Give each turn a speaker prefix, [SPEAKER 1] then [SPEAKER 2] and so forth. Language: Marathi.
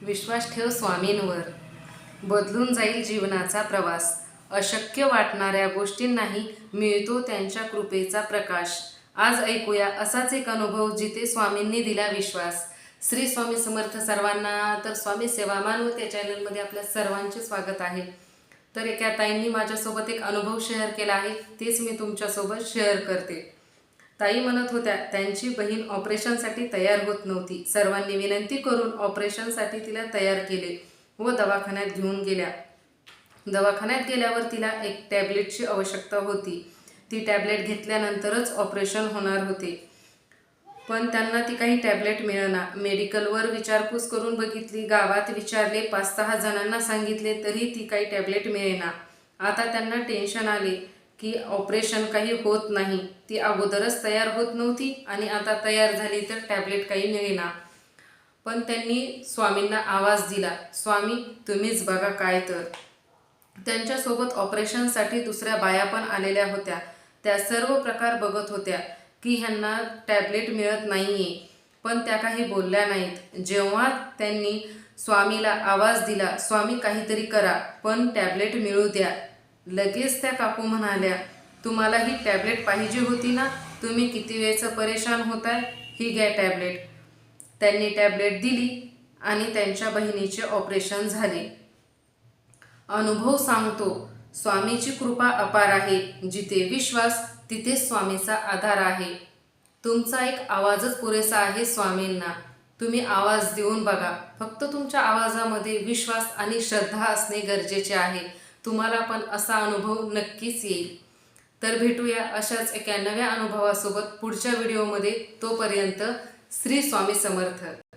[SPEAKER 1] विश्वास ठेव स्वामींवर, बदलून जाईल जीवनाचा प्रवास. अशक्य वाटणाऱ्या गोष्टींनाही मिळतो त्यांच्या कृपेचा प्रकाश. आज ऐकूया असाच एक अनुभव जिथे स्वामींनी दिला विश्वास. श्री स्वामी समर्थ सर्वांना. तर स्वामी सेवा मानवते या चॅनलमध्ये आपल्या सर्वांचे स्वागत आहे. तर एका ताईंनी माझ्यासोबत एक अनुभव शेअर केला आहे, तेच मी तुमच्यासोबत शेअर करते. ताई म्हणत होत्या त्यांची बहीण ऑपरेशनसाठी तयार होत नव्हती. सर्वांनी विनंती करून ऑपरेशनसाठी तिला तयार केले व दवाखान्यात घेऊन गेल्या. दवाखान्यात गेल्यावर तिला एक टॅब्लेटची आवश्यकता होती. ती टॅब्लेट घेतल्यानंतरच ऑपरेशन होणार होते, पण त्यांना ती काही टॅब्लेट मिळेना. मेडिकलवर विचारपूस करून बघितली, गावात विचारले, 5-6 जणांना सांगितले, तरी ती काही टॅब्लेट मिळेना. आता त्यांना टेन्शन आले की ऑपरेशन काही होत नाही. ती अगोदरच तयार होत नव्हती आणि आता तयार झाली तर टॅब्लेट काही मिळेना. पण त्यांनी स्वामींना आवाज दिला, स्वामी तुम्हीच बघा काय. तर त्यांच्यासोबत ऑपरेशनसाठी दुसऱ्या बाया पण आलेल्या होत्या. त्या सर्व प्रकार बघत होत्या की ह्यांना टॅब्लेट मिळत नाहीये, पण त्या काही बोलल्या नाहीत. जेव्हा त्यांनी स्वामीला आवाज दिला, स्वामी काहीतरी करा पण टॅब्लेट मिळू द्या, लगेच त्या काकू म्हणाल्या, तुम्हाला ही टॅब्लेट पाहिजे होती ना, तुम्ही किती वेळचं परेशान होताय, ही घ्या टॅब्लेट. त्यांनी टॅब्लेट दिली आणि त्यांच्या बहिणीचे ऑपरेशन झाले. अनुभव सांगतो, स्वामीची कृपा अपार आहे. जिथे विश्वास तिथे स्वामीचा आधार आहे. तुमचा एक आवाजच पुरेसा आहे स्वामींना. तुम्ही आवाज देऊन बघा. फक्त तुमच्या आवाजामध्ये विश्वास आणि श्रद्धा असणे गरजेचे आहे. तुम्हाला पण असा अनुभव नक्कीच येईल. तर भेटूया अशाच एका नव्या अनुभवासोबत पुढच्या व्हिडिओमध्ये. तोपर्यंत श्री स्वामी समर्थ.